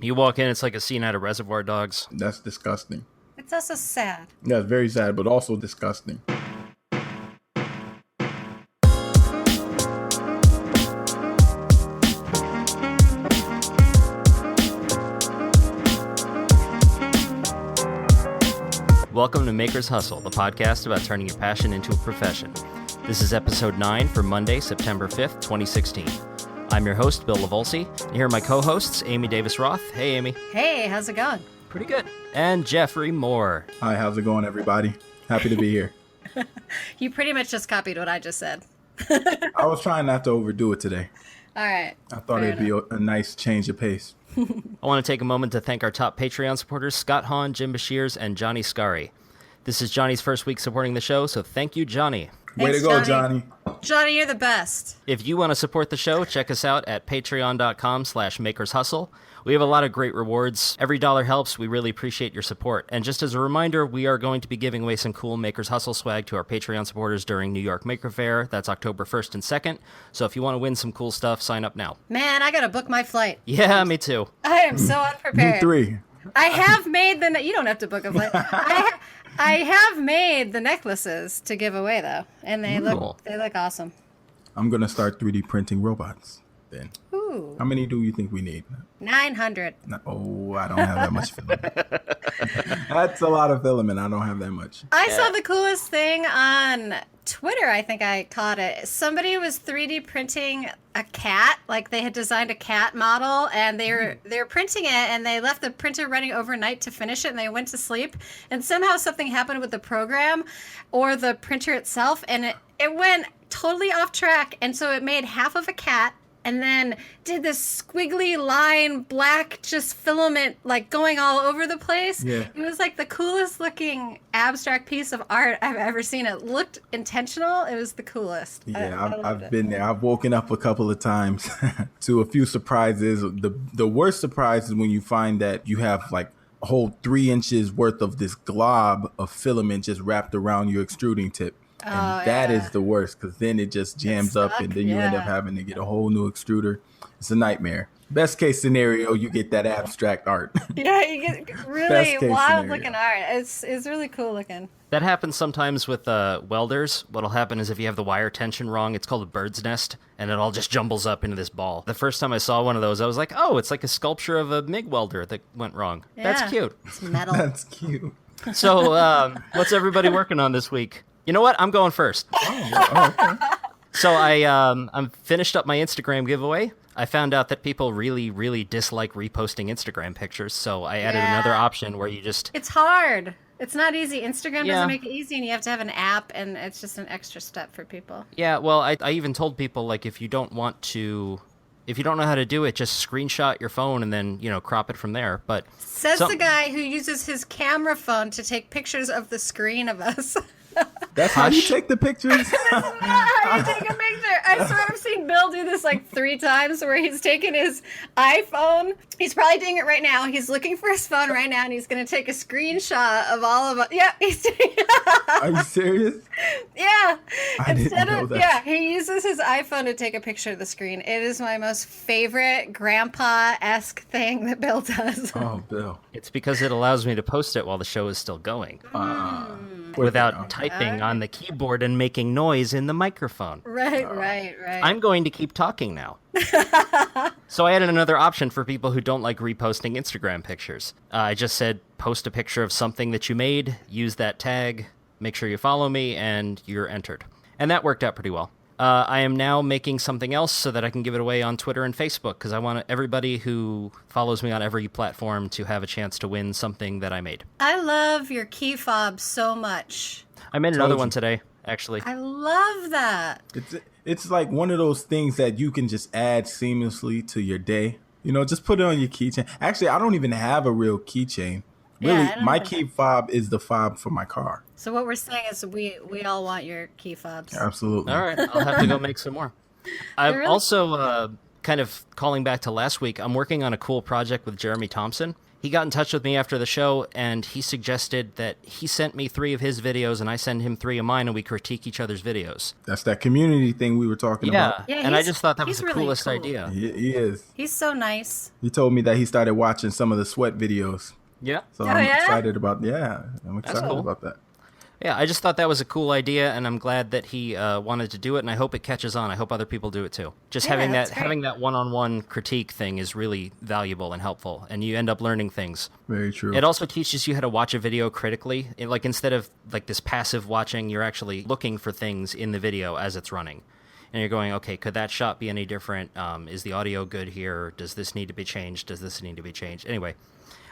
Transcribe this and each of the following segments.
You walk in, it's like a scene out of Reservoir Dogs. That's disgusting. It's also sad. Yeah, it's very sad, but also disgusting. Welcome to Maker's Hustle, the podcast about turning your passion into a profession. This is episode 9 for Monday, September 5th, 2016. I'm your host, Bill Lavolsi, and here are my co-hosts, Amy Davis-Roth. Hey, Amy. Hey, how's it going? Pretty good. And Jeffrey Moore. Hi, how's it going, everybody? Happy to be here. You pretty much just copied what I just said. I was trying not to overdo it today. All right. I thought it'd be a nice change of pace. I want to take a moment to thank our top Patreon supporters, Scott Hahn, Jim Bashirs, and Johnny Scari. This is Johnny's first week supporting the show, so thank you, Johnny. Way to go, Johnny. Johnny, you're the best. If you want to support the show, check us out at patreon.com/makershustle. We have a lot of great rewards. Every dollar helps. We really appreciate your support. And just as a reminder, we are going to be giving away some cool Maker's Hustle swag to our Patreon supporters during New York Maker Fair. That's October 1st and 2nd. So if you want to win some cool stuff, sign up now. Man, I got to book my flight. Yeah, me too. I am so unprepared. You three. I have made you don't have to book a flight. I have made the necklaces to give away, though. And they look awesome. I'm going to start 3D printing robots then. Ooh. How many do you think we need? 900. Oh, I don't have that much filament. That's a lot of filament. I don't have that much. I saw the coolest thing on Twitter. I think I caught it. Somebody was 3D printing a cat. Like they had designed a cat model, and they were printing it, and they left the printer running overnight to finish it, and they went to sleep. And somehow something happened with the program or the printer itself, and it went totally off track. And so it made half of a cat, and then did this squiggly line, black, just filament, like going all over the place. Yeah. It was like the coolest looking abstract piece of art I've ever seen. It looked intentional. It was the coolest. Yeah, I've been there. I've woken up a couple of times to a few surprises. The worst surprise is when you find that you have like a whole 3 inches worth of this glob of filament just wrapped around your extruding tip. And that is the worst, because then it just jams up, and then you end up having to get a whole new extruder. It's a nightmare. Best case scenario, you get that abstract art. Yeah, you get really wild looking art. It's really cool looking. That happens sometimes with welders. What'll happen is if you have the wire tension wrong, it's called a bird's nest, and it all just jumbles up into this ball. The first time I saw one of those, I was like, oh, it's like a sculpture of a MIG welder that went wrong. Yeah, that's cute. It's metal. That's cute. So what's everybody working on this week? You know what? I'm going first. Oh, okay. So I'm finished up my Instagram giveaway. I found out that people really, really dislike reposting Instagram pictures, so I added another option where you just... It's hard. It's not easy. Instagram doesn't make it easy, and you have to have an app, and it's just an extra step for people. Yeah, well, I even told people, like, if you don't know how to do it, just screenshot your phone and then, crop it from there. But Says the guy who uses his camera phone to take pictures of the screen of us. That's how you take the pictures? This is not how you take a picture. I swear I've seen Bill do this like 3 times where he's taken his iPhone. He's probably doing it right now. He's looking for his phone right now, and he's going to take a screenshot of all of us. Yeah, he's doing Are you serious? Yeah. I didn't know that. Yeah, he uses his iPhone to take a picture of the screen. It is my most favorite grandpa-esque thing that Bill does. Oh, Bill. it's because it allows me to post it while the show is still going. Without typing on the keyboard and making noise in the microphone. Right. I'm going to keep talking now. So I added another option for people who don't like reposting Instagram pictures. I just said, post a picture of something that you made, use that tag, make sure you follow me, and you're entered. And that worked out pretty well. I am now making something else so that I can give it away on Twitter and Facebook, because I want everybody who follows me on every platform to have a chance to win something that I made. I love your key fob so much. I made another one today, actually. I love that. It's like one of those things that you can just add seamlessly to your day. Just put it on your keychain. Actually, I don't even have a real keychain. Really, my key fob is the fob for my car. So what we're saying is we all want your key fobs. Absolutely. All right, I'll have to go make some more. I'm also kind of calling back to last week. I'm working on a cool project with Jeremy Thompson. He got in touch with me after the show, and he suggested that he sent me 3 of his videos, and I send him 3 of mine, and we critique each other's videos. That's that community thing we were talking about. Yeah, and I just thought that was the really coolest cool. idea. He is. He's so nice. He told me that he started watching some of the sweat videos. Yeah. So I'm excited about cool. about that. Yeah, I just thought that was a cool idea, and I'm glad that he wanted to do it, and I hope it catches on. I hope other people do it too. Just having that one-on-one critique thing is really valuable and helpful, and you end up learning things. Very true. It also teaches you how to watch a video critically. Like, instead of like this passive watching, you're actually looking for things in the video as it's running. And you're going, okay, could that shot be any different? Is the audio good here? Does this need to be changed? Does this need to be changed? Anyway,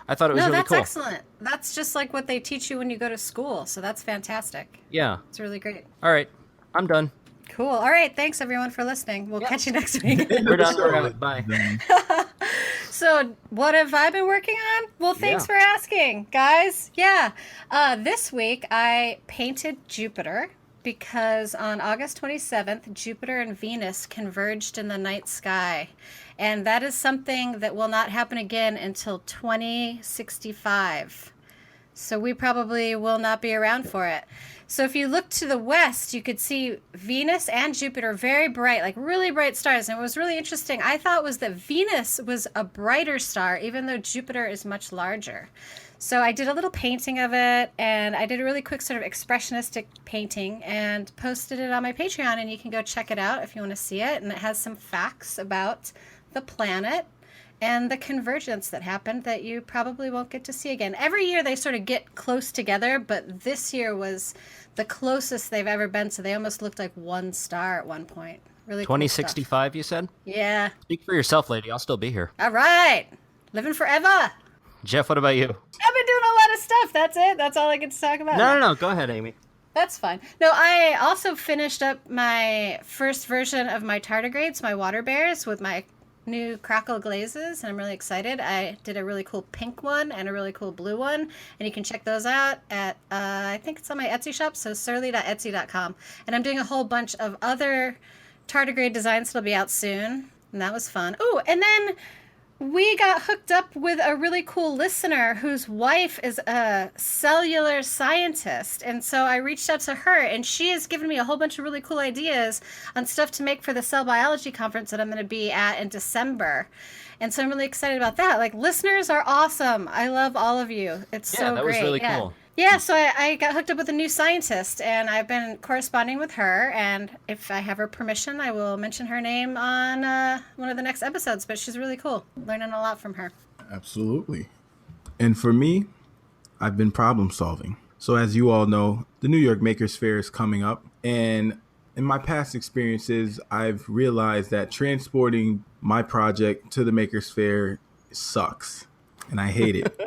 I thought it was really cool. No, that's excellent. That's just like what they teach you when you go to school, so that's fantastic. Yeah. It's really great. All right, I'm done. Cool. All right, thanks everyone for listening. We'll catch you next week. We're done. We're out. Bye. So, what have I been working on? Well, thanks for asking, guys. Yeah. This week, I painted Jupiter because on August 27th, Jupiter and Venus converged in the night sky. And that is something that will not happen again until 2065. So we probably will not be around for it. So if you look to the west, you could see Venus and Jupiter very bright, like really bright stars. And what was really interesting, I thought, was that Venus was a brighter star, even though Jupiter is much larger. So I did a little painting of it, and I did a really quick sort of expressionistic painting and posted it on my Patreon, and you can go check it out if you want to see it. And it has some facts about the planet and the convergence that happened that you probably won't get to see again. Every year they sort of get close together, but this year was the closest they've ever been, so they almost looked like one star at one point. Really cool 2065, you said? Yeah. Speak for yourself, lady. I'll still be here. All right. Living forever. Jeff, what about you? I've been doing a lot of stuff. That's it. That's all I get to talk about. No. Go ahead, Amy. That's fine. No, I also finished up my first version of my tardigrades, my water bears, with my new crackle glazes, and I'm really excited. I did a really cool pink one and a really cool blue one, and you can check those out at, I think it's on my Etsy shop, so surly.etsy.com. And I'm doing a whole bunch of other tardigrade designs that'll be out soon, and that was fun. Oh, and then we got hooked up with a really cool listener whose wife is a cellular scientist. And so I reached out to her, and she has given me a whole bunch of really cool ideas on stuff to make for the cell biology conference that I'm going to be at in December. And so I'm really excited about that. Like, listeners are awesome. I love all of you. It's so great. Yeah, that was really cool. Yeah, so I got hooked up with a new scientist, and I've been corresponding with her, and if I have her permission, I will mention her name on one of the next episodes, but she's really cool. Learning a lot from her. Absolutely. And for me, I've been problem solving. So as you all know, the New York Makers Fair is coming up, and in my past experiences, I've realized that transporting my project to the Makers Fair sucks, and I hate it.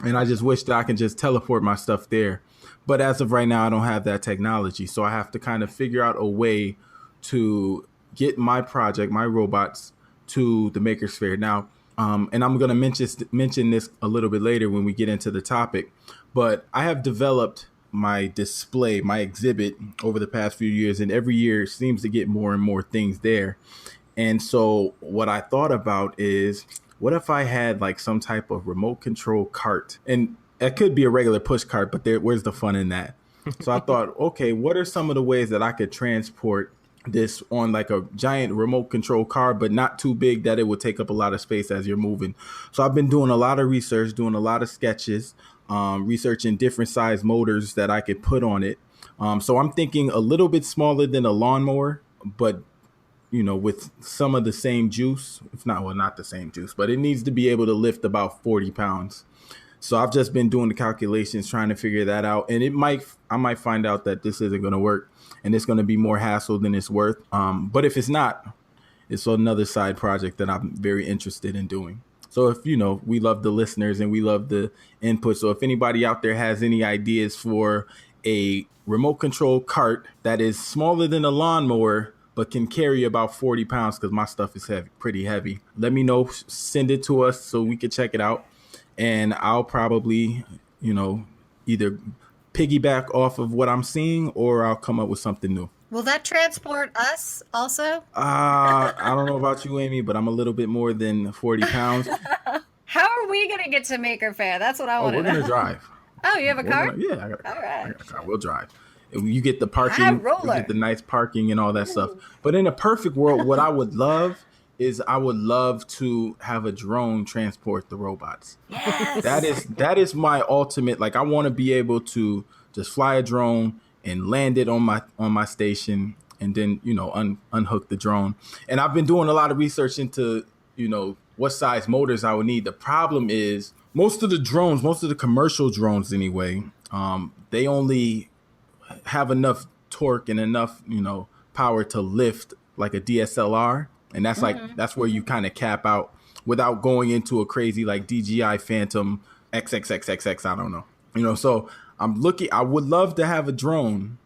And I just wish that I can just teleport my stuff there. But as of right now, I don't have that technology. So I have to kind of figure out a way to get my project, my robots, to the Makers Fair. Now, and I'm going to mention this a little bit later when we get into the topic. But I have developed my display, my exhibit over the past few years. And every year it seems to get more and more things there. And so what I thought about is, what if I had like some type of remote control cart? And it could be a regular push cart, but where's the fun in that? So I thought, okay, what are some of the ways that I could transport this on like a giant remote control car, but not too big that it would take up a lot of space as you're moving? So I've been doing a lot of research, doing a lot of sketches, researching different size motors that I could put on it. So I'm thinking a little bit smaller than a lawnmower, but with some of the same juice, if not, well, not the same juice, but it needs to be able to lift about 40 pounds. So I've just been doing the calculations, trying to figure that out. And I might find out that this isn't going to work and it's going to be more hassle than it's worth. But if it's not, it's another side project that I'm very interested in doing. So if, we love the listeners and we love the input. So if anybody out there has any ideas for a remote control cart that is smaller than a lawnmower, but can carry about 40 pounds, because my stuff is pretty heavy, let me know. Send it to us so we can check it out. And I'll probably, either piggyback off of what I'm seeing, or I'll come up with something new. Will that transport us also? I don't know about you, Amy, but I'm a little bit more than 40 pounds. How are we going gonna get to Maker Fair? That's what I Oh, want to we're know. gonna drive. Oh, you have a car? Yeah, I got a car. All right. I got a car. We'll drive. You get the High parking, you roller. get the nice parking and all that stuff. But in a perfect world, what I would love is I would love to have a drone transport the robots. Yes. That is my ultimate. Like I want to be able to just fly a drone and land it on my station, and then unhook the drone. And I've been doing a lot of research into what size motors I would need. The problem is most of the commercial drones anyway, they only have enough torque and enough power to lift like a DSLR, and that's where you kind of cap out without going into a crazy like DJI Phantom XXXXX. I don't know, so I would love to have a drone,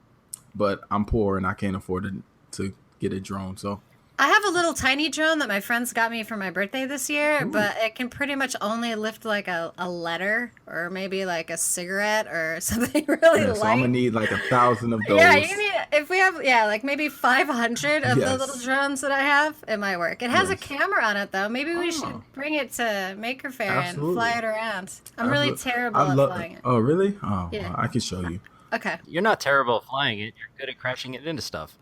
but I'm poor and I can't afford to get a drone. So I have a little tiny drone that my friends got me for my birthday this year, but it can pretty much only lift like a letter or maybe like a cigarette or something really light. So I'm gonna need like 1,000 of those. Yeah, you need, if we have, like maybe 500 of the Yes. little drones that I have, it might work. It has a camera on it though. Maybe we should bring it to Maker Fair Absolutely. and fly it around. I'm really terrible at flying it. Oh, really? Oh, Yeah. well, I can show you. Okay. You're not terrible at flying it. You're good at crashing it into stuff.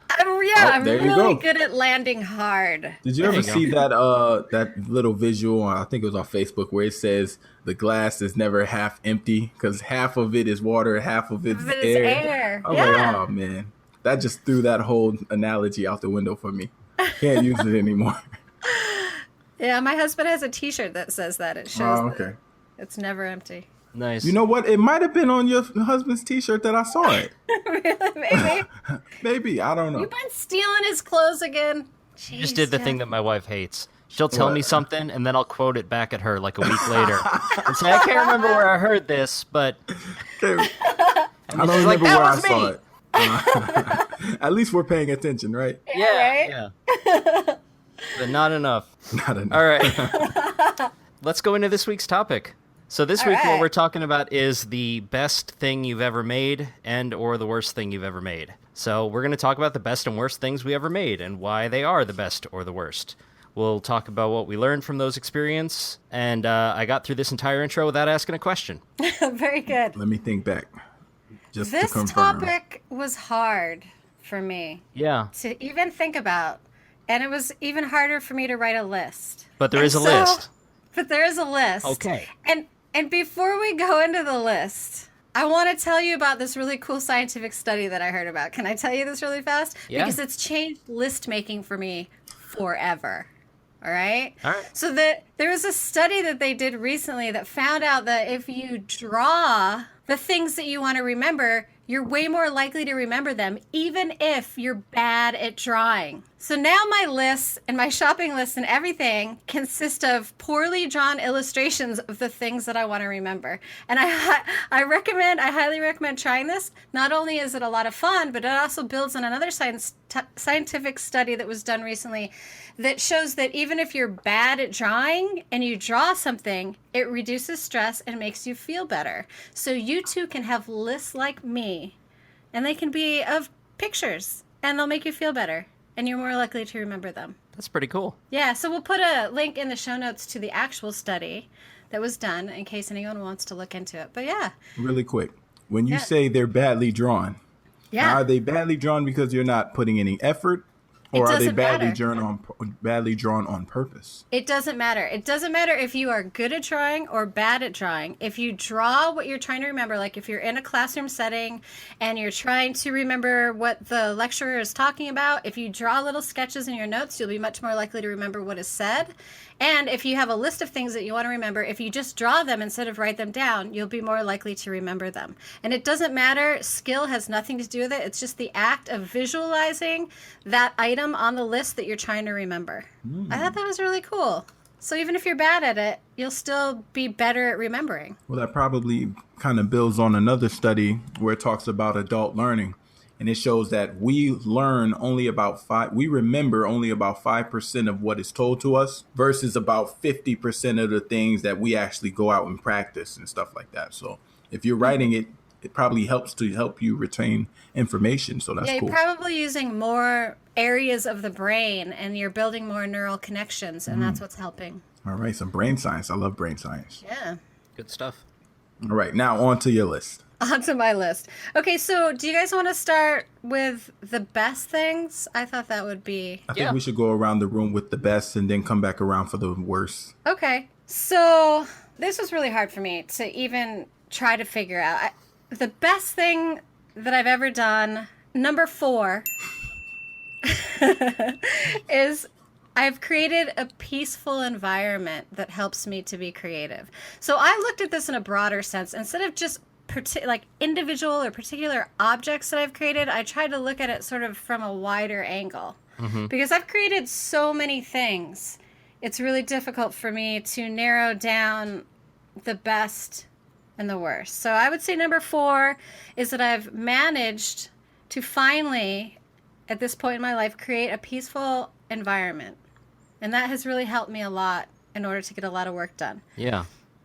I'm there you really go. good at landing hard. Did you There ever you go. see that little visual? I think it was on Facebook where it says the glass is never half empty because half of it is water, half of it is air. I'm like, oh man, that just threw that whole analogy out the window for me. Can't use it anymore. Yeah, my husband has a T-shirt that says that. It shows Oh, that okay. it's never empty. Nice. You know what? It might have been on your husband's T-shirt that I saw it. Maybe. Maybe, I don't know. You've been stealing his clothes again. You just did the thing that my wife hates. She'll tell me What? something, and then I'll quote it back at her like a week later and say, I can't remember where I heard this, but... I she's don't like, remember "That where I was saw me." it. At least we're paying attention, right? Yeah, but not enough. Not enough. All right. Let's go into this week's topic. So this week, what right. we're talking about is the best thing you've ever made and or the worst thing you've ever made. So we're going to talk about the best and worst things we ever made and why they are the best or the worst. We'll talk about what we learned from those experiences, and I got through this entire intro without asking a question. Very good. Let me think back. Just This to confirm. topic was hard for me Yeah, to even think about, and it was even harder for me to write a list. but there And is a so- list. But there is a list. Okay. And before we go into the list, I want to tell you about this really cool scientific study that I heard about. Can I tell you this really fast? Yeah. Because it's changed list making for me forever. All right? All right. So there was a study that they did recently that found out that if you draw the things that you want to remember, you're way more likely to remember them, even if you're bad at drawing. So now my lists and my shopping lists and everything consist of poorly drawn illustrations of the things that I want to remember. And I highly recommend trying this. Not only is it a lot of fun, but it also builds on another scientific study that was done recently that shows that even if you're bad at drawing and you draw something, it reduces stress and makes you feel better. So you too can have lists like me, and they can be of pictures, and they'll make you feel better, and you're more likely to remember them. That's pretty cool. Yeah, so we'll put a link in the show notes to the actual study that was done in case anyone wants to look into it. But yeah. Really quick. When you Yeah. say they're badly drawn, Yeah. are they badly drawn because you're not putting any effort? Or are they doesn't matter. badly drawn on purpose? It doesn't matter. It doesn't matter if you are good at drawing or bad at drawing. If you draw what you're trying to remember, like if you're in a classroom setting and you're trying to remember what the lecturer is talking about, if you draw little sketches in your notes, you'll be much more likely to remember what is said. And if you have a list of things that you want to remember, if you just draw them instead of write them down, you'll be more likely to remember them. And it doesn't matter. Skill has nothing to do with it. It's just the act of visualizing that item on the list that you're trying to remember. I thought that was really cool. So even if you're bad at it, you'll still be better at remembering. Well, that probably kind of builds on another study where it talks about adult learning. And it shows that we remember only about 5% of what is told to us versus about 50% of the things that we actually go out and practice and stuff like that. So if you're writing it, it probably helps to help you retain information. So that's Yeah, cool. you're probably using more areas of the brain and you're building more neural connections, and that's what's helping. All right, some brain science. I love brain science. Yeah. Good stuff. All right, now on to your list. Onto my list. Okay, so do you guys want to start with the best things? I thought that would be... I think we should go around the room with the best and then come back around for the worst. Okay. So this was really hard for me to even try to figure out. The best thing that I've ever done, number 4, is I've created a peaceful environment that helps me to be creative. So I looked at this in a broader sense. Instead of just like individual or particular objects that I've created, I tried to look at it sort of from a wider angle. Because I've created so many things, it's really difficult for me to narrow down the best and the worst. So I would say number 4 is that I've managed to finally, at this point in my life, create a peaceful environment. And that has really helped me a lot in order to get a lot of work done. Yeah.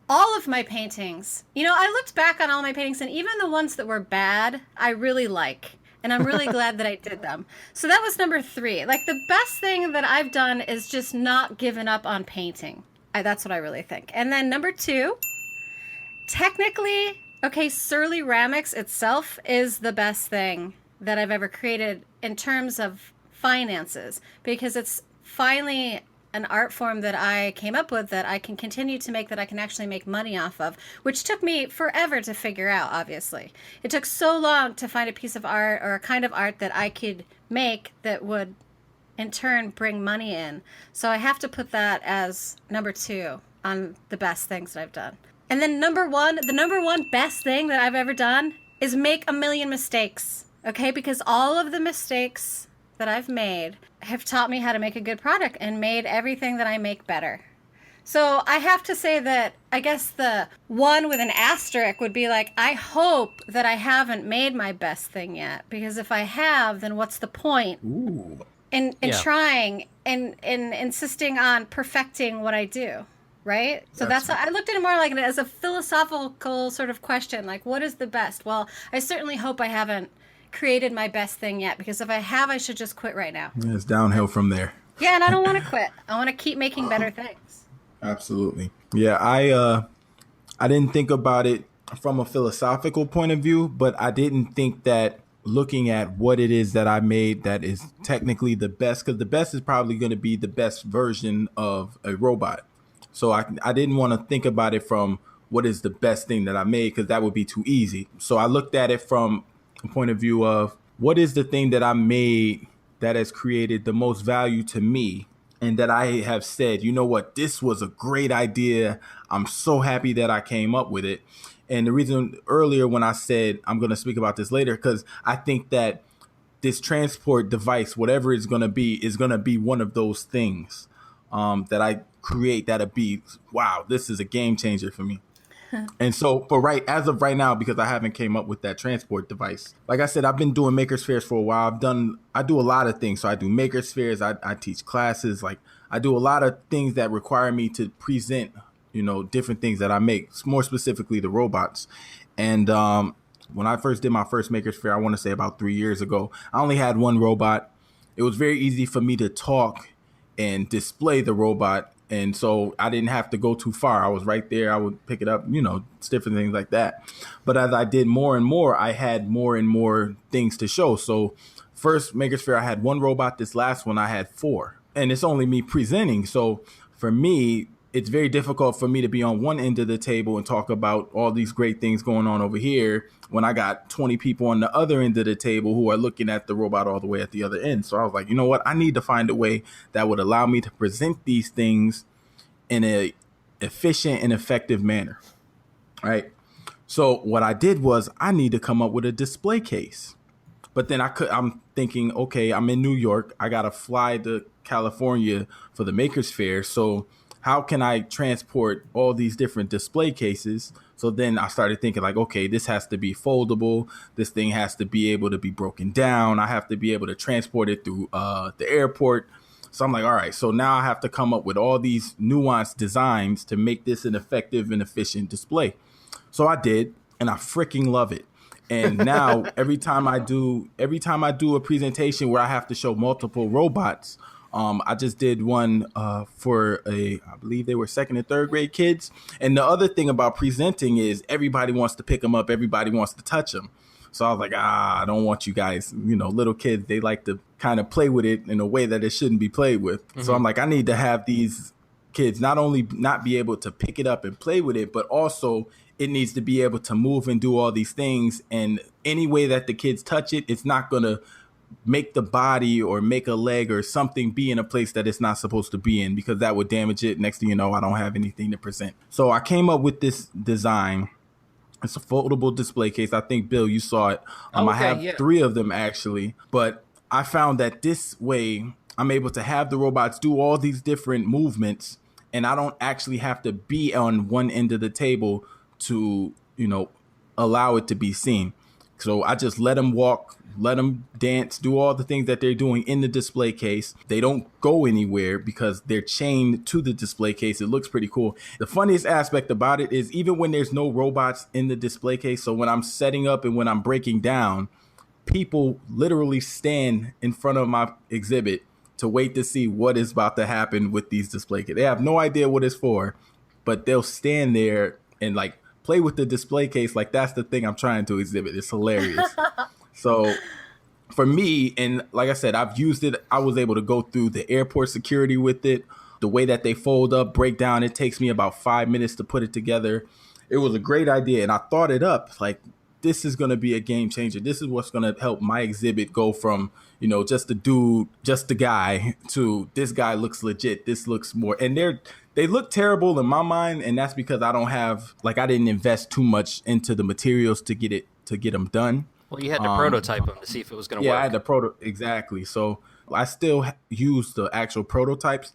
All of my paintings, I looked back on all my paintings, and even the ones that were bad, I really like. And I'm really glad that I did them. So that was number 3. Like, the best thing that I've done is just not given up on painting. That's what I really think. And then number 2, technically, surly-ramics itself is the best thing that I've ever created in terms of finances, because it's finally an art form that I came up with that I can continue to make, that I can actually make money off of, which took me forever to figure out, obviously. It took so long to find a piece of art or a kind of art that I could make that would, in turn, bring money in. So I have to put that as number 2 on the best things that I've done. And then the number one best thing that I've ever done is make a million mistakes, okay? Because all of the mistakes that I've made have taught me how to make a good product and made everything that I make better. So I have to say that I guess the one with an asterisk would be like, I hope that I haven't made my best thing yet, because if I have, then what's the point in trying and insisting on perfecting what I do, right? So that's I looked at it more like as a philosophical sort of question, like, what is the best? Well, I certainly hope I haven't created my best thing yet, because if I have, I should just quit right now. Yeah, it's downhill from there. Yeah, and I don't want to quit. I want to keep making better things. Absolutely. Yeah, I didn't think about it from a philosophical point of view, but I didn't think that looking at what it is that I made that is technically the best, because the best is probably going to be the best version of a robot. So I didn't want to think about it from what is the best thing that I made, because that would be too easy. So I looked at it from a point of view of what is the thing that I made that has created the most value to me, and that I have said, you know what, this was a great idea. I'm so happy that I came up with it. And the reason earlier when I said I'm going to speak about this later, because I think that this transport device, whatever it's going to be, is going to be one of those things that I create that'll be, wow, this is a game changer for me. And so, as of right now, because I haven't came up with that transport device, like I said, I've been doing makers fairs for a while. I do a lot of things. So I do makers fairs. I teach classes. Like, I do a lot of things that require me to present, different things that I make, more specifically the robots. And when I first did my first makers fair, I want to say about 3 years ago, I only had one robot. It was very easy for me to talk and display the robot. And so I didn't have to go too far. I was right there. I would pick it up, different things like that. But as I did more and more, I had more and more things to show. So first Makers Fair, I had one robot. This last one, I had 4. And it's only me presenting. So for me, it's very difficult for me to be on one end of the table and talk about all these great things going on over here when I got 20 people on the other end of the table who are looking at the robot all the way at the other end. So I was like, you know what? I need to find a way that would allow me to present these things in a efficient and effective manner. Right. So what I did was I need to come up with a display case. But then I'm thinking, okay, I'm in New York. I got to fly to California for the Makers Fair. So how can I transport all these different display cases? So then I started thinking like, okay, this has to be foldable. This thing has to be able to be broken down. I have to be able to transport it through the airport. So I'm like, all right, so now I have to come up with all these nuanced designs to make this an effective and efficient display. So I did, and I freaking love it. And now every time I do a presentation where I have to show multiple robots, I just did one for I believe they were second and third grade kids. And the other thing about presenting is everybody wants to pick them up. Everybody wants to touch them. So I was like, I don't want you guys, little kids, they like to kind of play with it in a way that it shouldn't be played with. Mm-hmm. So I'm like, I need to have these kids not only not be able to pick it up and play with it, but also it needs to be able to move and do all these things. And any way that the kids touch it, it's not going to make the body or make a leg or something be in a place that it's not supposed to be in, because that would damage it. Next thing you know, I don't have anything to present. So I came up with this design. It's a foldable display case. I think, Bill, you saw it. I have 3 of them, actually. But I found that this way, I'm able to have the robots do all these different movements, and I don't actually have to be on one end of the table to, allow it to be seen. So I just let them walk, let them dance, do all the things that they're doing in the display case. They don't go anywhere because they're chained to the display case. It looks pretty cool. The funniest aspect about it is even when there's no robots in the display case, so when I'm setting up and when I'm breaking down, people literally stand in front of my exhibit to wait to see what is about to happen with these display cases. They have no idea what it's for, but they'll stand there and play with the display case like that's the thing I'm trying to exhibit. It's hilarious. So for me, and like I said, I've used it. I was able to go through the airport security with it. The way that they fold up, break down, it takes me about 5 minutes to put it together. It was a great idea. And I thought it up this is going to be a game changer. This is what's going to help my exhibit go from, just a dude, just a guy, to this guy looks legit. This looks more. And they look terrible in my mind. And that's because I don't have, I didn't invest too much into the materials to get them done. Well, you had to prototype them to see if it was going to work. Yeah, I had to exactly. So I still use the actual prototypes.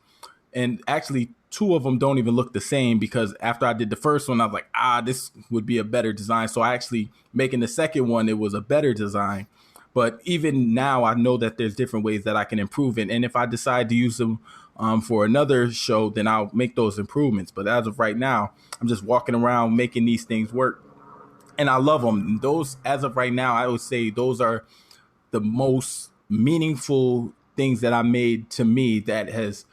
And actually, 2 of them don't even look the same, because after I did the first one, I was like, this would be a better design. So I actually, making the second one, it was a better design. But even now, I know that there's different ways that I can improve it. And if I decide to use them for another show, then I'll make those improvements. But as of right now, I'm just walking around making these things work. And I love them. Those, as of right now, I would say those are the most meaningful things that I made to me that has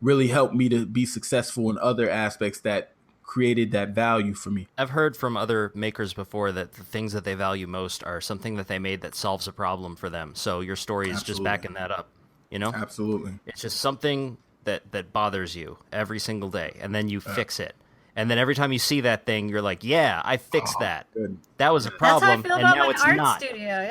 really helped me to be successful in other aspects that created that value for me. I've heard from other makers before that the things that they value most are something that they made that solves a problem for them. So your story is just backing that up, Absolutely. It's just something that bothers you every single day, and then you fix it. And then every time you see that thing, you're like, yeah, I fixed that. Good. That was a problem, That's how I feel and about now my it's art not. studio,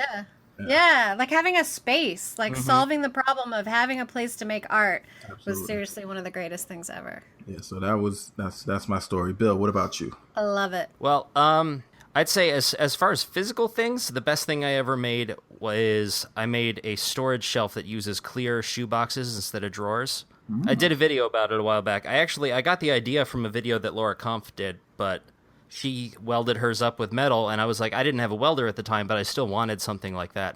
yeah, like having a space, solving the problem of having a place to make art was seriously one of the greatest things ever. Yeah, so that's my story. Bill, what about you? I love it. Well, I'd say as far as physical things, the best thing I ever made was I made a storage shelf that uses clear shoe boxes instead of drawers. I did a video about it a while back. I got the idea from a video that Laura Kampf did, but she welded hers up with metal, and I was like, I didn't have a welder at the time, but I still wanted something like that.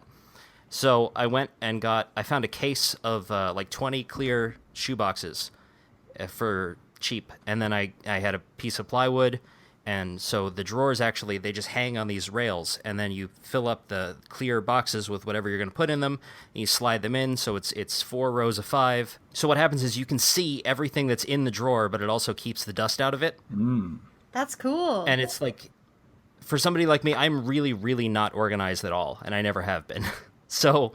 So I went and I found a case of 20 clear shoe boxes for cheap, and then I had a piece of plywood, and so the drawers actually, they just hang on these rails, and then you fill up the clear boxes with whatever you're going to put in them, and you slide them in, so it's 4 rows of 5. So what happens is you can see everything that's in the drawer, but it also keeps the dust out of it. That's cool. And it's for somebody like me, I'm really, really not organized at all, and I never have been. So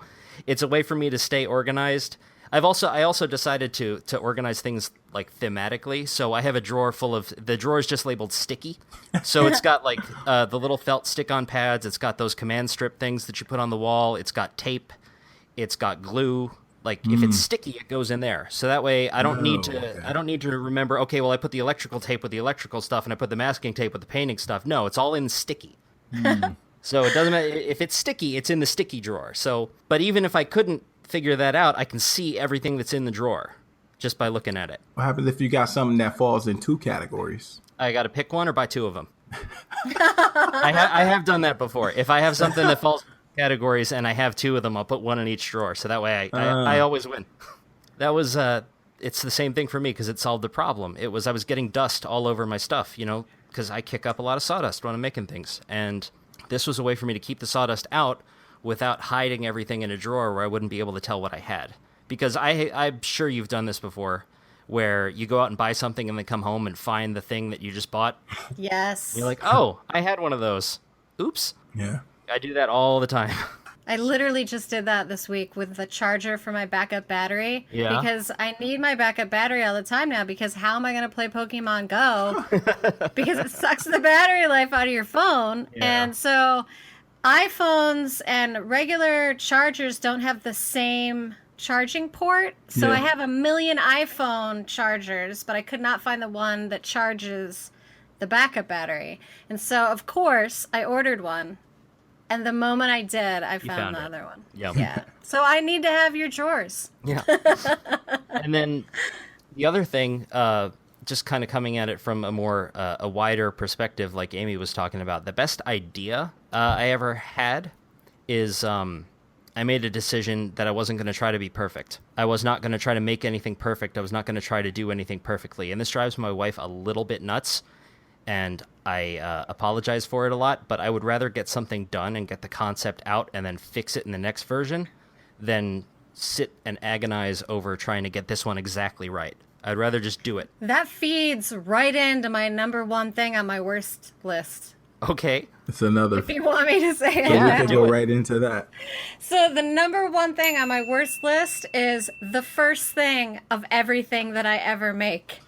it's a way for me to stay organized. I also decided to organize things thematically. So I have a drawer full of, the drawer is just labeled sticky. So it's got the little felt stick-on pads. It's got those command strip things that you put on the wall. It's got tape. It's got glue. If it's sticky, it goes in there. So that way I don't need to remember, okay, well, I put the electrical tape with the electrical stuff and I put the masking tape with the painting stuff. No, it's all in sticky. So it doesn't matter. If it's sticky, it's in the sticky drawer. So, but even if I couldn't figure that out, I can see everything that's in the drawer just by looking at it. What happens if you got something that falls in 2 categories? I got to pick one or buy 2 of them. I have done that before. If I have something that falls in categories and I have 2 of them, I'll put one in each drawer. So that way I always win. That was, it's the same thing for me because it solved the problem. I was getting dust all over my stuff, because I kick up a lot of sawdust when I'm making things. And this was a way for me to keep the sawdust out without hiding everything in a drawer where I wouldn't be able to tell what I had. because I'm sure you've done this before, where you go out and buy something and then come home and find the thing that you just bought. Yes. You're like, oh, I had one of those. Oops. Yeah. I do that all the time. I literally just did that this week with the charger for my backup battery. Yeah. Because I need my backup battery all the time now, because how am I going to play Pokemon Go? Because it sucks the battery life out of your phone. Yeah. And so iPhones and regular chargers don't have the same charging port. So Yeah. I have a million iPhone chargers, but I could not find the one that charges the backup battery. And so, of course, I ordered one. And the moment I did, I found the other one. Yep. Yeah. So I need to have your drawers. Yeah. And then the other thing, just kind of coming at it from a more a wider perspective, like Amy was talking about, the best idea I ever had is I made a decision that I wasn't going to try to be perfect. I was not going to try to make anything perfect. I was not going to try to do anything perfectly. And this drives my wife a little bit nuts. And I apologize for it a lot, but I would rather get something done and get the concept out and then fix it in the next version than sit and agonize over trying to get this one exactly right. I'd rather just do it. That feeds right into my number one thing on my worst list. Okay. It's another. If you want me to say it. So we Yeah, can do go it. right into that. So the number one thing on my worst list is the first thing of everything that I ever make.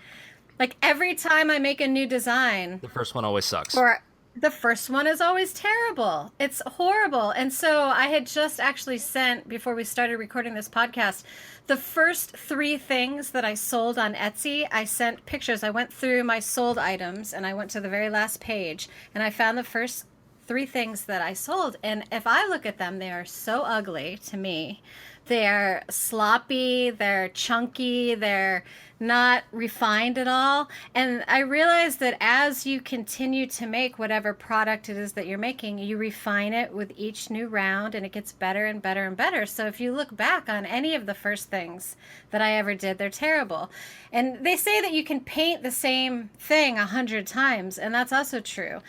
Like every time I make a new design, The first one always sucks. or the first one is always terrible. It's horrible. And so I had just actually sent, before we started recording this podcast, the first 3 things that I sold on Etsy, I sent pictures. I went through my sold items and I went to the very last page and I found the first 3 things that I sold. And if I look at them, they are so ugly to me. They're sloppy, they're chunky, they're not refined at all. And I realized that as you continue to make whatever product it is that you're making, you refine it with each new round and it gets better and better and better. So if you look back on any of the first things that I ever did, they're terrible. And they say that you can paint the same thing 100 times, and that's also true.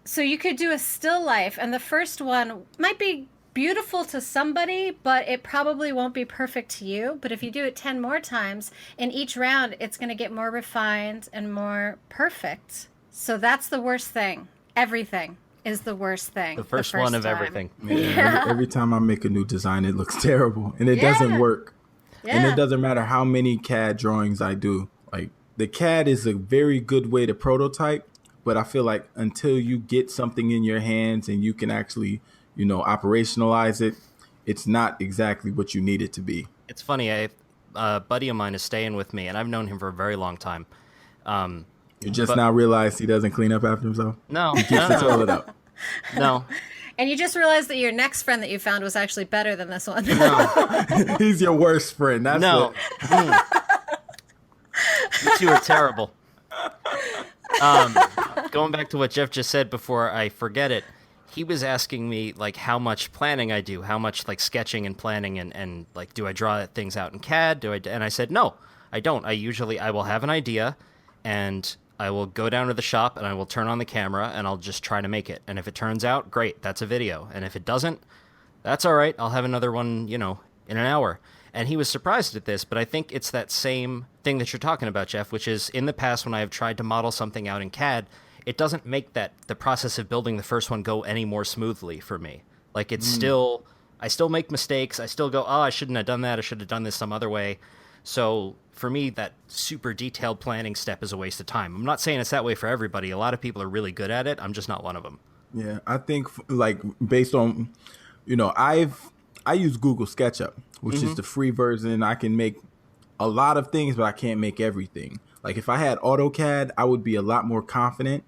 So you could do a still life, and the first one might be beautiful to somebody, but it probably won't be perfect to you. But if you do it 10 more times, in each round, it's going to get more refined and more perfect. So that's the worst thing. Everything is the worst thing. The first one of time. everything. Yeah. Every time I make a new design, it looks terrible and it doesn't work. Yeah. And it doesn't matter how many CAD drawings I do. Like the CAD is a very good way to prototype, but I feel like until you get something in your hands and you can actually, operationalize it, it's not exactly what you need it to be. It's funny. A buddy of mine is staying with me, and I've known him for a very long time. You just now realize he doesn't clean up after himself. No, Keeps the toilet up. no. And you just realized that your next friend that you found was actually better than this one. He's your worst friend. That's No. it. You two are terrible. Going back to what Jeff just said before I forget it, he was asking me like how much planning I do, how much like sketching and planning and like do I draw things out in CAD? And I said no, I don't. I will have an idea and I will go down to the shop and I will turn on the camera and I'll just try to make it. And if it turns out, great, that's a video. And if it doesn't, that's all right. I'll have another one, in an hour. And he was surprised at this, but I think it's that same thing that you're talking about, Jeff, which is in the past when I have tried to model something out in CAD, it doesn't make the process of building the first one go any more smoothly for me. Like it's still, I still make mistakes. I still go, oh, I shouldn't have done that. I should have done this some other way. So for me, that super detailed planning step is a waste of time. I'm not saying it's that way for everybody. A lot of people are really good at it. I'm just not one of them. Yeah, I think like based on, I use Google SketchUp, which is the free version. I can make a lot of things, but I can't make everything. Like if I had AutoCAD, I would be a lot more confident.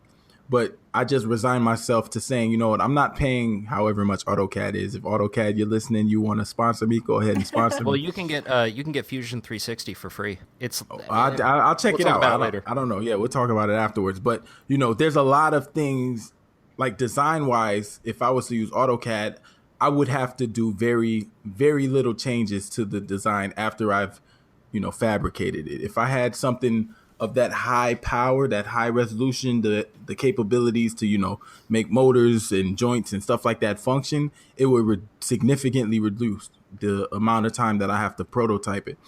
But I just resigned myself to saying, you know what, I'm not paying however much AutoCAD is. If AutoCAD, you're listening, you want to sponsor me, go ahead and sponsor Well, me. you can get Fusion 360 for free. It's I'll check we'll it talk out. about it later. I don't know. Yeah, we'll talk about it afterwards. But, there's a lot of things like design-wise, if I was to use AutoCAD, I would have to do very, very little changes to the design after I've, fabricated it. If I had something of that high power, that high resolution, the capabilities to, make motors and joints and stuff like that function, it would significantly reduce the amount of time that I have to prototype it.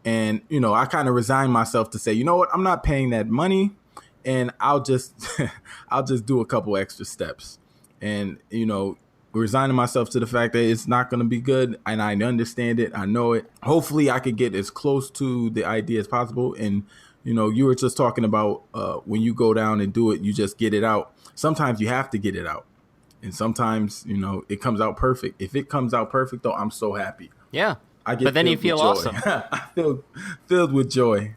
And, you know, I kind of resign myself to say, you know what, I'm not paying that money, and I'll just I'll just do a couple extra steps. And, you know, resigning myself to the fact that it's not going to be good, and I understand it, I know it. Hopefully I could get as close to the idea as possible. And, you know, you were just talking about when you go down and do it, you just get it out. Sometimes you have to get it out. And sometimes, you know, it comes out perfect. If it comes out perfect, though, I'm so happy. Yeah. I get but then you feel awesome. I feel filled with joy.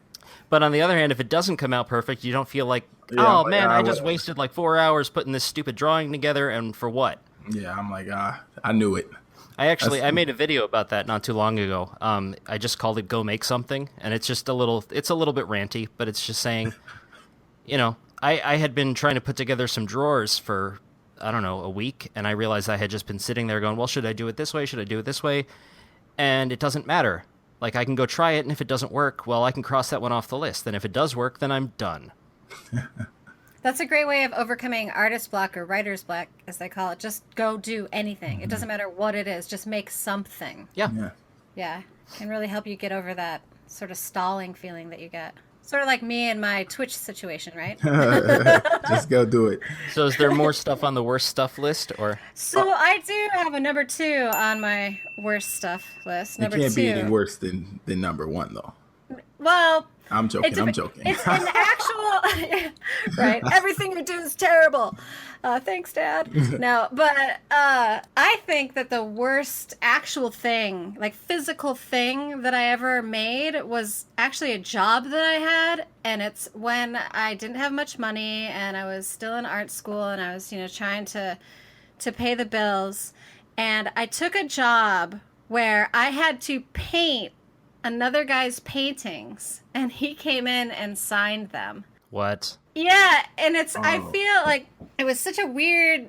But on the other hand, if it doesn't come out perfect, you don't feel like, Yeah, oh, man, I just wasted like 4 hours putting this stupid drawing together, and for what? Yeah, I'm like, I knew it. I made a video about that not too long ago. I just called it Go Make Something, and it's a little bit ranty, but it's just saying, you know, I had been trying to put together some drawers for, I don't know, a week, and I realized I had just been sitting there going, well, should I do it this way? Should I do it this way? And it doesn't matter. Like, I can go try it, and if it doesn't work, well, I can cross that one off the list. And if it does work, then I'm done. That's a great way of overcoming artist block, or writer's block, as they call it. Just go do anything. It doesn't matter what it is. Just make something. Yeah. Yeah. Can really help you get over that sort of stalling feeling that you get. Sort of like me and my Twitch situation, right? Just go do it. So is there more stuff on the worst stuff list, or? So I do have a number 2 on my worst stuff list. It Number can't 2. be any worse than number 1, though. Well, I'm joking. It's an actual, right? Everything you do is terrible. Thanks, Dad. No, but I think that the worst actual thing, like physical thing that I ever made was actually a job that I had. And it's when I didn't have much money and I was still in art school and I was, you know, trying to pay the bills. And I took a job where I had to paint another guy's paintings, and he came in and signed them. What? Yeah, and I feel like it was such a weird,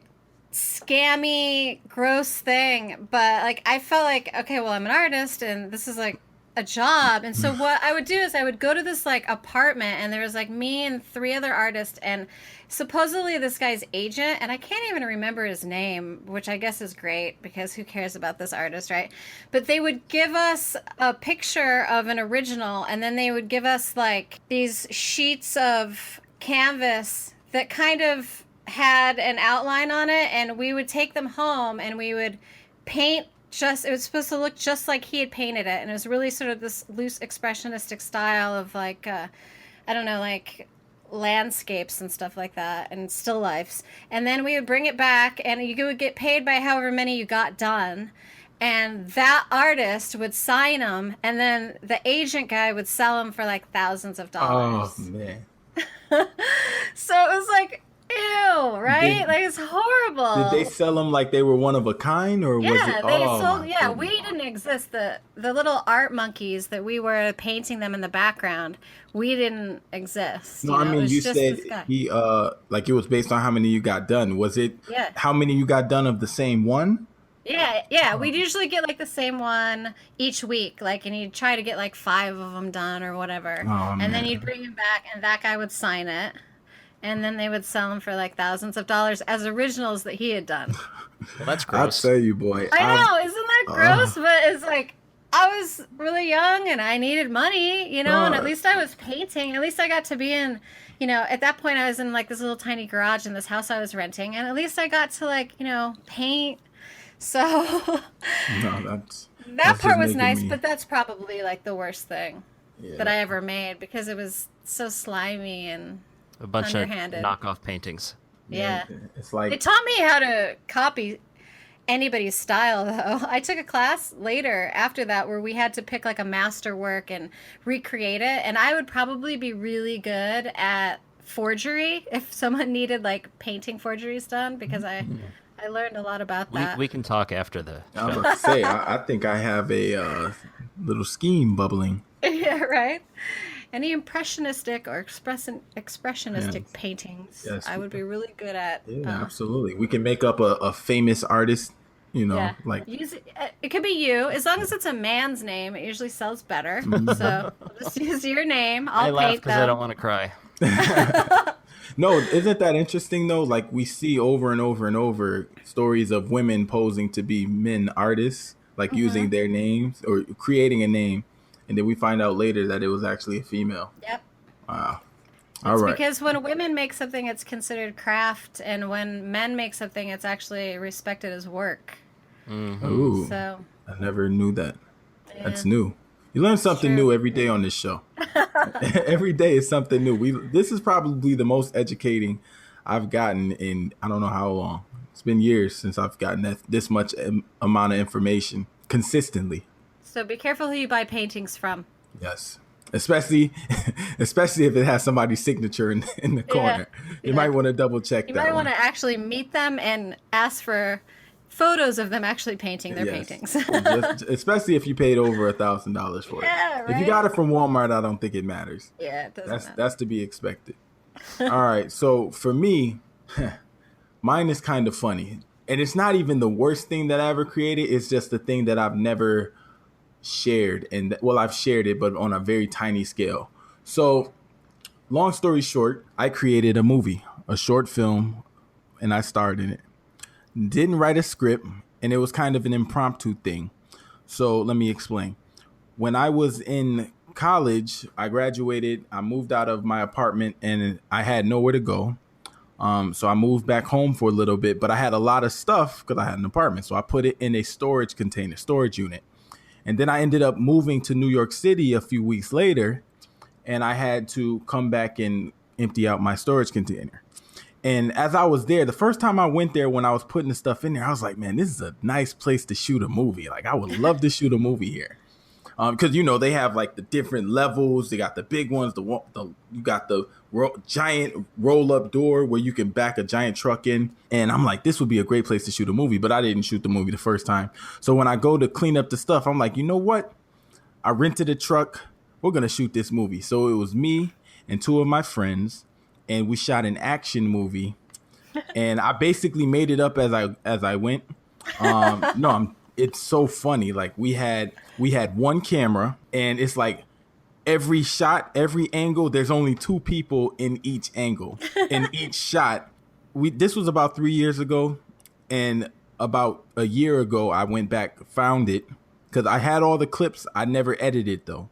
scammy, gross thing, but like I felt like, okay, well, I'm an artist and this is like a job. And so what I would do is I would go to this like apartment, and there was like me and 3 other artists, and supposedly this guy's agent, and I can't even remember his name, which I guess is great because who cares about this artist, right? But they would give us a picture of an original, and then they would give us like these sheets of canvas that kind of had an outline on it, and we would take them home and we would paint. It was supposed to look just like he had painted it, and it was really sort of this loose expressionistic style of like I don't know, like landscapes and stuff like that, and still lifes. And then we would bring it back, and you would get paid by however many you got done, and that artist would sign them, and then the agent guy would sell them for like thousands of dollars. Oh man. So it was like, ew, right? Like, it's horrible. Did they sell them like they were one of a kind, or was it? They sold. Yeah, goodness. we didn't exist. The little art monkeys that we were painting them in the background, we didn't exist. No, I mean, you said he like it was based on how many you got done. Was it? Yeah. How many you got done of the same one? Yeah. We'd usually get like the same one each week, like, and you'd try to get like 5 of them done or whatever, and then you'd bring them back, and that guy would sign it. And then they would sell them for like thousands of dollars as originals that he had done. Well, that's gross. I'll tell you, boy. I know, isn't that gross? But it's like, I was really young and I needed money, you know, and at least I was painting. At least I got to be in, you know, at that point I was in like this little tiny garage in this house I was renting. And at least I got to like, you know, paint. So that part was nice, but that's probably like the worst thing that I ever made, because it was so slimy and a bunch underhanded. Of knockoff paintings. Yeah. It's like, it taught me how to copy anybody's style, though. I took a class later after that where we had to pick like a master work and recreate it, and I would probably be really good at forgery if someone needed like painting forgeries done, because I learned a lot about that. We can talk after the show. I was about to say, I think I have a little scheme bubbling. Yeah, right? Any impressionistic or expressionistic paintings, I would be really good at. Yeah, absolutely. We can make up a famous artist, you know, like. It could be you. As long as it's a man's name, it usually sells better. So just use your name. I I'll laugh paint because them. I don't want to cry. No, isn't that interesting, though? Like, we see over and over and over stories of women posing to be men artists. like using their names or creating a name, and then we find out later that it was actually a female. Yep. Wow. All It's right. because when women make something, it's considered craft, and when men make something, it's actually respected as work. Ooh, So I never knew that. yeah, That's new. You learn something true. new every day on this show. Every day is something new. This is probably the most educating I've gotten in I don't know how long. It's been years since I've gotten this much amount of information consistently. So be careful who you buy paintings from. Yes. Especially if it has somebody's signature in the corner. You might want to double check You that might one. want to actually meet them and ask for photos of them actually painting their Yes. paintings. Especially if you paid over $1,000 for it. Yeah, If you right? got it from Walmart, I don't think it matters. Yeah, it doesn't matter. That's to be expected. All right. So for me, mine is kind of funny. And it's not even the worst thing that I ever created. It's just the thing that I've never shared. And well, I've shared it, but on a very tiny scale. So long story short, I created a movie, a short film, and I starred in it. Didn't write a script, and it was kind of an impromptu thing. So let me explain. When I was in college, I graduated, I moved out of my apartment, and I had nowhere to go. So I moved back home for a little bit, but I had a lot of stuff because I had an apartment. So I put it in a storage unit. And then I ended up moving to New York City a few weeks later, and I had to come back and empty out my storage container. And as I was there, the first time I went there, when I was putting the stuff in there, I was like, man, this is a nice place to shoot a movie. Like, I would love to shoot a movie here. Because, they have like the different levels. They got the big ones. You got the giant roll up door where you can back a giant truck in. And I'm like, this would be a great place to shoot a movie. But I didn't shoot the movie the first time. So when I go to clean up the stuff, I'm like, you know what? I rented a truck. We're going to shoot this movie. So it was me and two of my friends. And we shot an action movie. And I basically made it up as I went. It's so funny. Like we had one camera, and it's like every shot, every angle, there's only two people in each angle. In each shot. This was about 3 years ago, and about a year ago I went back, found it, because I had all the clips. I never edited though.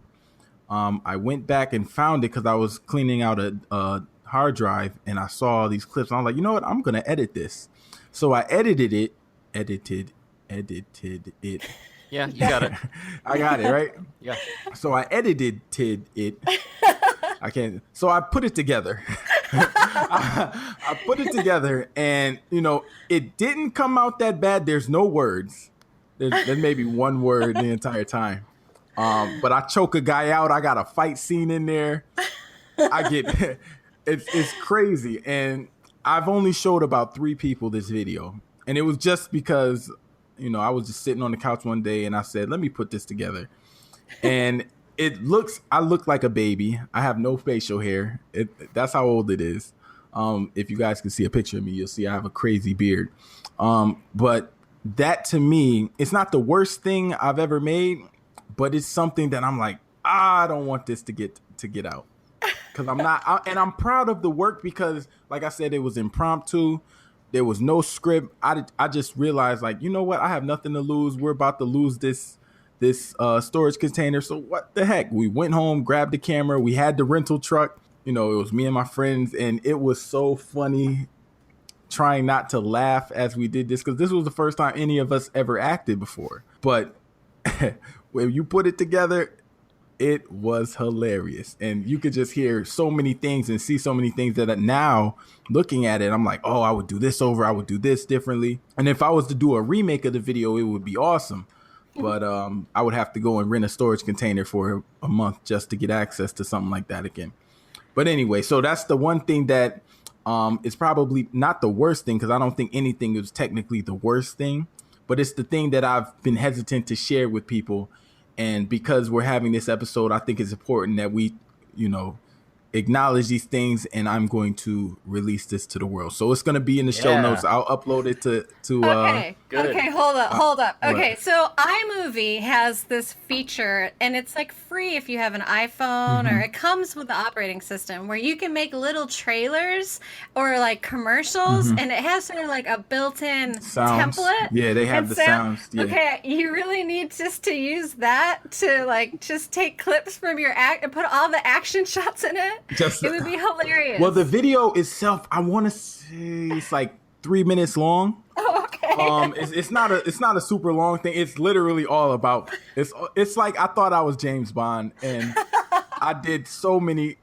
I went back and found it because I was cleaning out a hard drive, and I saw these clips, and I was like, you know what? I'm gonna edit this. So I edited it. Yeah, you got it. I got it, right? Yeah. So I edited it. I can't. So I put it together. I put it together, and it didn't come out that bad. There's no words. There's maybe one word the entire time. But I choke a guy out. I got a fight scene in there. It's crazy, and I've only showed about 3 people this video, and it was just because I was just sitting on the couch one day, and I said, let me put this together. And I look like a baby. I have no facial hair. That's how old it is. If you guys can see a picture of me, you'll see I have a crazy beard. But that to me, it's not the worst thing I've ever made, but it's something that I'm like, I don't want this to get out. Because and I'm proud of the work because, like I said, it was impromptu. There was no script. I just realized, like, you know what? I have nothing to lose. We're about to lose this storage container. So what the heck? We went home, grabbed the camera. We had the rental truck. It was me and my friends. And it was so funny trying not to laugh as we did this, because this was the first time any of us ever acted before. But when you put it together, it was hilarious. And you could just hear so many things and see so many things that now looking at it, I'm like, oh, I would do this over. I would do this differently. And if I was to do a remake of the video, it would be awesome. But I would have to go and rent a storage container for a month just to get access to something like that again. But anyway, so that's the one thing that is probably not the worst thing, because I don't think anything is technically the worst thing. But it's the thing that I've been hesitant to share with people. And because we're having this episode, I think it's important that we, acknowledge these things, and I'm going to release this to the world. So it's going to be in the show Yeah. notes. I'll upload it to Okay. Good. Okay, hold up. what? Okay, so iMovie has this feature, and it's like free if you have an iPhone, or it comes with the operating system where you can make little trailers or like commercials, and it has sort of like a built-in Sounds. template. Yeah, they have and the so- sounds. Yeah. Okay, you really need just to use that to like just take clips from your act and put all the action shots in it. It would be hilarious. Well, the video itself, I want to say it's like 3 minutes long. Oh, okay. It's not a super long thing. It's literally all about it's like I thought I was James Bond, and I did so many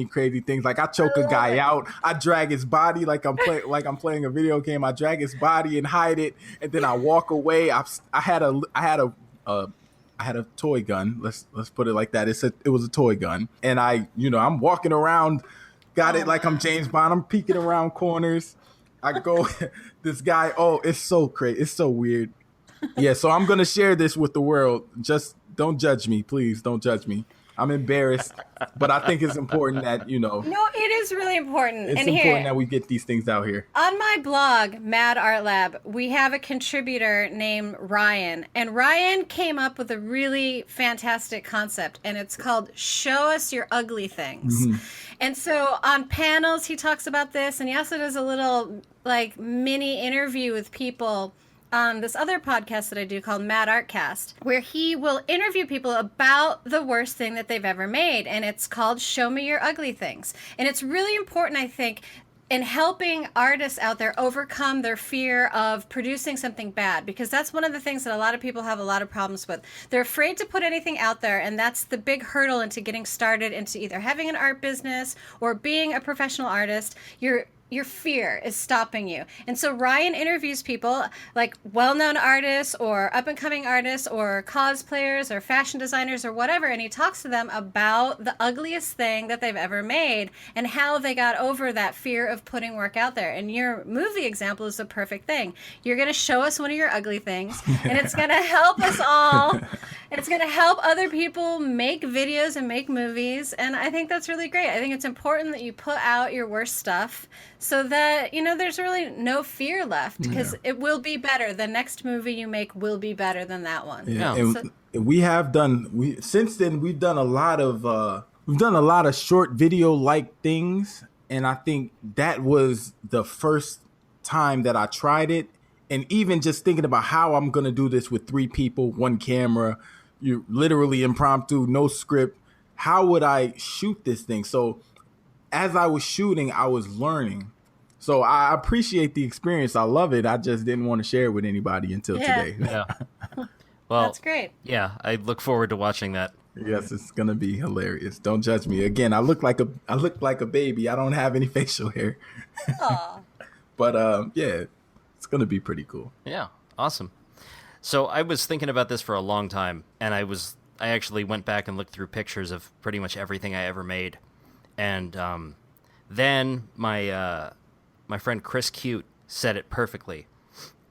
crazy things. Like I choke a guy out, I drag his body like I'm playing a video game. I drag his body and hide it, and then I walk away. I had a toy gun. Let's put it like that. It was a toy gun, and I'm walking around, got it like I'm James Bond. I'm peeking around corners. I go, this guy. Oh, it's so crazy. It's so weird. Yeah, so I'm gonna share this with the world. Just don't judge me, please. Don't judge me. I'm embarrassed, but I think it's important that No, it is really important. It's and important here, that we get these things out here. on my blog, Mad Art Lab, we have a contributor named Ryan. And Ryan came up with a really fantastic concept, and it's called Show Us Your Ugly Things. And so on panels, he talks about this, and he also does a little like mini interview with people on this other podcast that I do called Mad Artcast, where he will interview people about the worst thing that they've ever made. And it's called Show Me Your Ugly Things. And it's really important, I think, in helping artists out there overcome their fear of producing something bad, because that's one of the things that a lot of people have a lot of problems with. They're afraid to put anything out there, and that's the big hurdle into getting started into either having an art business or being a professional artist. Your fear is stopping you. And so Ryan interviews people like well-known artists or up-and-coming artists or cosplayers or fashion designers or whatever, and he talks to them about the ugliest thing that they've ever made and how they got over that fear of putting work out there. And your movie example is the perfect thing. You're going to show us one of your ugly things, and it's going to help us all. It's going to help other people make videos and make movies, and I think that's really great. I think it's important that you put out your worst stuff so that, there's really no fear left, because it will be better. The next movie you make will be better than that one. Yeah, and since then we've done a lot of short video like things, and I think that was the first time that I tried it. And even just thinking about how I'm gonna do this with 3 people, 1 camera, you literally impromptu, no script. How would I shoot this thing? So as I was shooting, I was learning. So I appreciate the experience. I love it. I just didn't want to share it with anybody until today. Yeah. Well, That's great. Yeah, I look forward to watching that. Yes, it's gonna be hilarious. Don't judge me. Again, I look like a baby. I don't have any facial hair. Aw. But yeah, it's gonna be pretty cool. Yeah, awesome. So I was thinking about this for a long time, and I actually went back and looked through pictures of pretty much everything I ever made, and then my friend Chris Cute said it perfectly,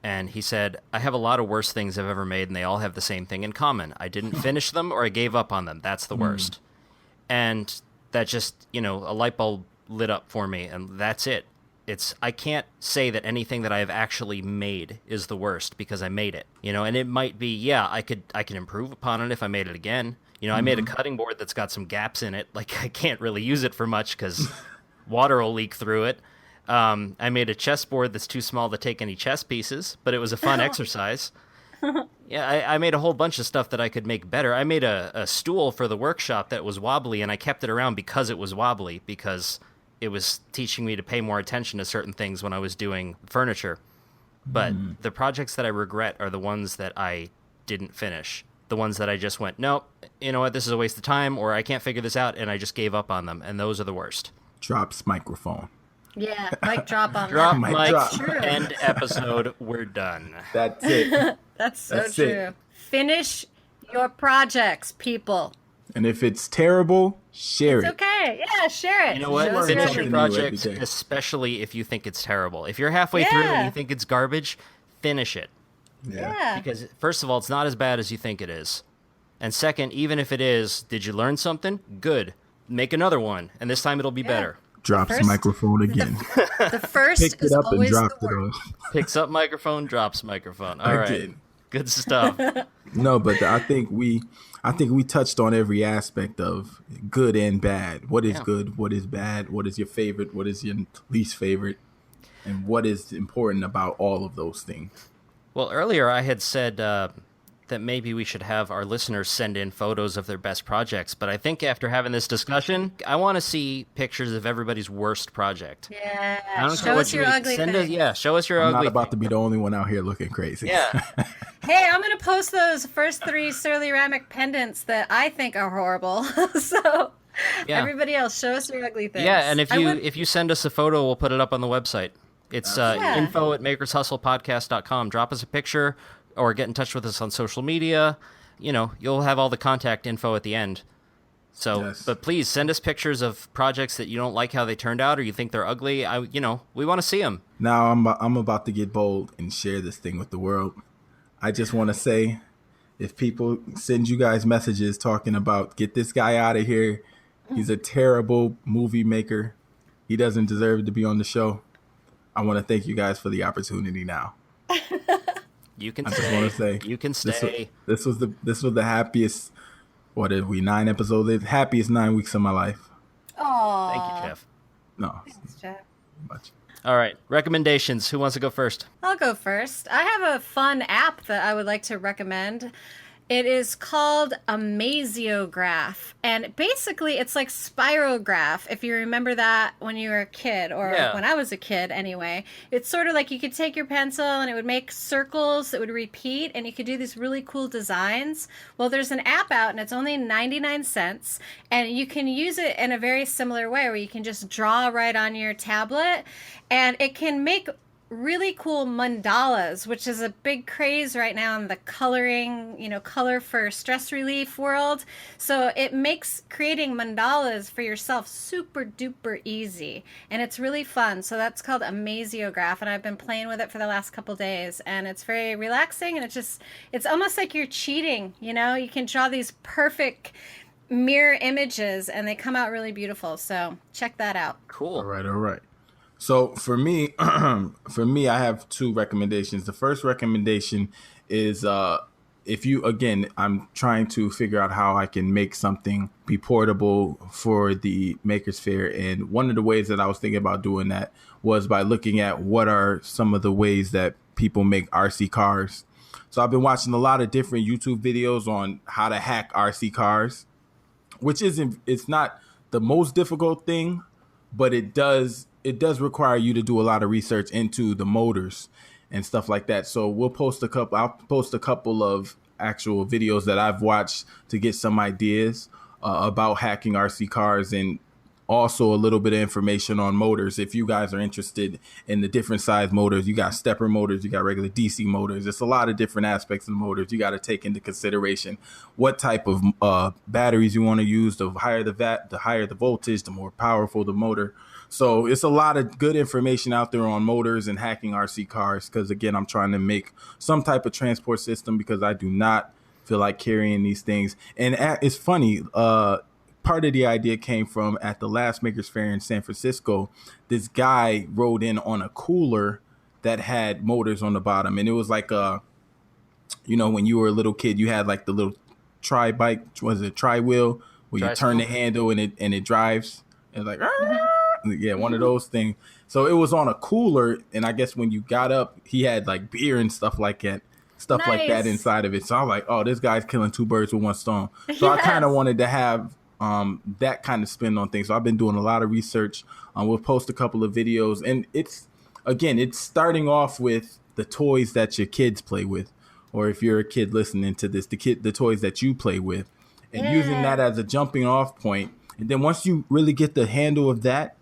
and he said, "I have a lot of worst things I've ever made, and they all have the same thing in common. I didn't finish them, or I gave up on them. That's the worst." And that just, a light bulb lit up for me, and that's it. I can't say that anything that I have actually made is the worst because I made it, and it might be, I can improve upon it if I made it again. I made a cutting board that's got some gaps in it. Like, I can't really use it for much because water will leak through it. I made a chessboard that's too small to take any chess pieces, but it was a fun exercise. Yeah, I made a whole bunch of stuff that I could make better. I made a stool for the workshop that was wobbly, and I kept it around because it was wobbly, because it was teaching me to pay more attention to certain things when I was doing furniture. But the projects that I regret are the ones that I didn't finish. The ones that I just went, nope, you know what, this is a waste of time, or I can't figure this out, and I just gave up on them, and those are the worst. Drops microphone. Yeah, mic drop on Drop that. mic, True. end episode, we're done. That's it. That's That's true. it. Finish your projects, people. And if it's terrible, share It's it. okay. Yeah, share it. You know what? Show us Finish your your something new every projects, day. especially if you think it's terrible. If you're halfway through and you think it's garbage, finish it. Yeah. Because, first of all, it's not as bad as you think it is. And second, even if it is, did you learn something? Good. make another one, and this time it'll be better. Drops microphone again. The first Picked it is up and always dropped the it worst. off. Picks up microphone, drops microphone. All right. Again. Good stuff. No, but I think we touched on every aspect of good and bad. What is good? What is bad? What is your favorite? What is your least favorite? And what is important about all of those things? Well, earlier I had said that maybe we should have our listeners send in photos of their best projects, but I think after having this discussion, I want to see pictures of everybody's worst project. Yeah, show us your ugly thing. Show us your I'm ugly not about to be the only one out here looking crazy. Yeah. Hey, I'm going to post those first 3 surly-ramic pendants that I think are horrible. So everybody else, show us your ugly things. Yeah, and if you send us a photo, we'll put it up on the website. It's info@makersHustlepodcast.com. Drop us a picture or get in touch with us on social media. You'll have all the contact info at the end. So, but please send us pictures of projects that you don't like how they turned out or you think they're ugly. We want to see them. Now I'm about to get bold and share this thing with the world. I just want to say, if people send you guys messages talking about get this guy out of here, he's a terrible movie maker, he doesn't deserve to be on the show, I want to thank you guys for the opportunity now. You can I stay. just want to say You can stay. This was the happiest. What are we? 9 episodes. The happiest 9 weeks of my life. Aww. Thank you, Jeff. No, Thanks, Jeff. much. All right. Recommendations. Who wants to go first? I'll go first. I have a fun app that I would like to recommend. It is called Amaziograph, and basically it's like Spirograph, if you remember that when you were a kid, or when I was a kid anyway. It's sort of like you could take your pencil and it would make circles that would repeat, and you could do these really cool designs. Well, there's an app out, and it's only 99 cents, and you can use it in a very similar way where you can just draw right on your tablet, and it can make really cool mandalas, which is a big craze right now in the coloring, color for stress relief world. So it makes creating mandalas for yourself super duper easy, and it's really fun. So that's called Amaziograph, and I've been playing with it for the last couple days, and it's very relaxing, and it's almost like you're cheating. You can draw these perfect mirror images, and they come out really beautiful. So check that out. Cool. All right. So for me, I have 2 recommendations. The first recommendation is I'm trying to figure out how I can make something be portable for the Makers Faire. And one of the ways that I was thinking about doing that was by looking at what are some of the ways that people make RC cars. So I've been watching a lot of different YouTube videos on how to hack RC cars, which it's not the most difficult thing, but it does require you to do a lot of research into the motors and stuff like that. So I'll post a couple of actual videos that I've watched to get some ideas about hacking RC cars, and also a little bit of information on motors. If you guys are interested in the different size motors, you got stepper motors, you got regular DC motors. It's a lot of different aspects of the motors. You got to take into consideration what type of batteries you want to use. The higher the higher the voltage, the more powerful the motor. So it's a lot of good information out there on motors and hacking RC cars, because, again, I'm trying to make some type of transport system because I do not feel like carrying these things. And it's funny, part of the idea came from at the last Makers Faire in San Francisco. This guy rode in on a cooler that had motors on the bottom. And it was like, when you were a little kid, you had like the little tri-wheel where you turn the handle and it drives. And like, one of those things. So it was on a cooler, and I guess when you got up, he had like beer and stuff like that inside of it. So I was like, oh, this guy's killing 2 birds with 1 stone. So I kind of wanted to have that kind of spin on things. So I've been doing a lot of research. We'll post a couple of videos, and it's starting off with the toys that your kids play with, or if you're a kid listening to this, the toys that you play with, and using that as a jumping off point. And then once you really get the handle of that,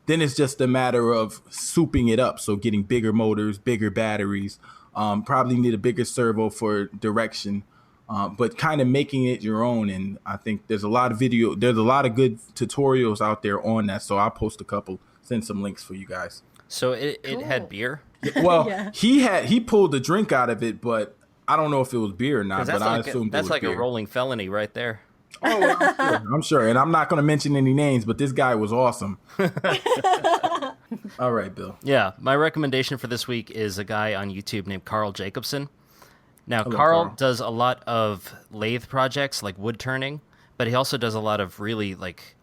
then it's just a matter of souping it up. So getting bigger motors, bigger batteries, probably need a bigger servo for direction, but kind of making it your own. And I think there's a lot of good tutorials out there on that. So I'll post a couple, send some links for you guys. So it had beer? Well, he pulled the drink out of it, but I don't know if it was beer or not, but I assumed that's it was like beer. a rolling felony right there. Oh, I'm sure. And I'm not going to mention any names, but this guy was awesome. All right, Bill. Yeah, my recommendation for this week is a guy on YouTube named Carl Jacobson. Now, Hello, Carl Carl. does a lot of lathe projects, like wood turning, but he also does a lot of really, like,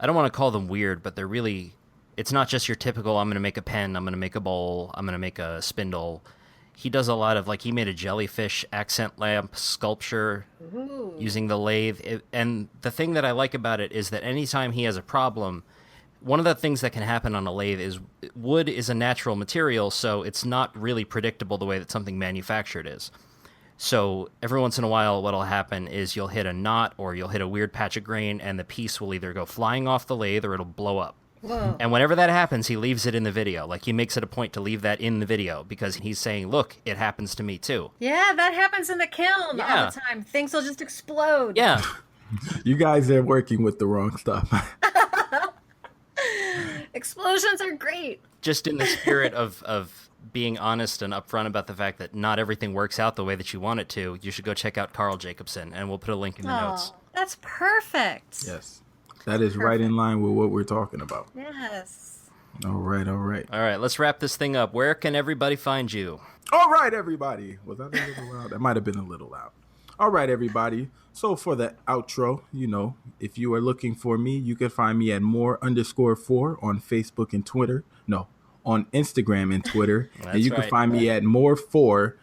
I don't want to call them weird, but they're really, it's not just your typical, I'm going to make a pen, I'm going to make a bowl, I'm going to make a spindle. He does a lot of, like, he made a jellyfish accent lamp sculpture using the lathe. And the thing that I like about it is that anytime he has a problem, one of the things that can happen on a lathe is wood is a natural material, so it's not really predictable the way that something manufactured is. So every once in a while, what'll happen is you'll hit a knot or you'll hit a weird patch of grain, and the piece will either go flying off the lathe or it'll blow up. Whoa. And whenever that happens, he leaves it in the video. Like, he makes it a point to leave that in the video because he's saying, look, it happens to me too. Yeah, that happens in the kiln Yeah. all the time. Things will just explode. Yeah. You guys are working with the wrong stuff. Explosions are great. Just in the spirit of being honest and upfront about the fact that not everything works out the way that you want it to, you should go check out Carl Jacobson, and we'll put a link in the notes. Oh, that's perfect. Yes. That is right in line with what we're talking about. Yes. All right, all right. All right, let's wrap this thing up. Where can everybody find you? All right, everybody. Was that a little loud? That might have been a little loud. All right, everybody. So for the outro, if you are looking for me, you can find me at more_4 on Facebook and Twitter. No, on Instagram and Twitter. And you can right. find me at more4,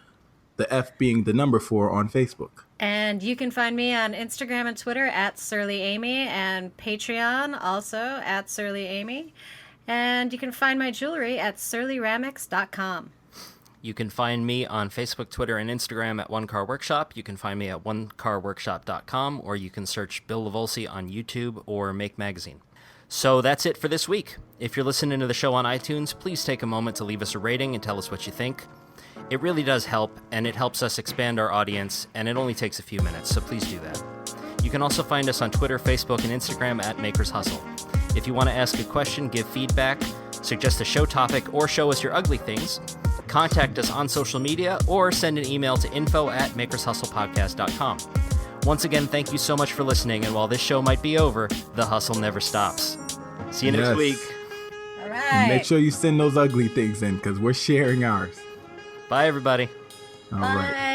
the F being the number 4 on Facebook. And you can find me on Instagram and Twitter at surly-amy, and Patreon also at surly-amy. And you can find my jewelry at surly-ramics.com. You can find me on Facebook, Twitter, and Instagram at One Car Workshop. You can find me at onecarworkshop.com, or you can search Bill Lavolsi on YouTube or Make Magazine. So that's it for this week. If you're listening to the show on iTunes, please take a moment to leave us a rating and tell us what you think. It really does help, and it helps us expand our audience, and it only takes a few minutes, so please do that. You can also find us on Twitter, Facebook, and Instagram at Makers Hustle. If you want to ask a question, give feedback, suggest a show topic, or show us your ugly things, contact us on social media, or send an email to info@makershustlepodcast.com. Once again, thank you so much for listening, and while this show might be over, the hustle never stops. See you next Yes. week. All right. Make sure you send those ugly things in because we're sharing ours. Bye, everybody. All right. Bye.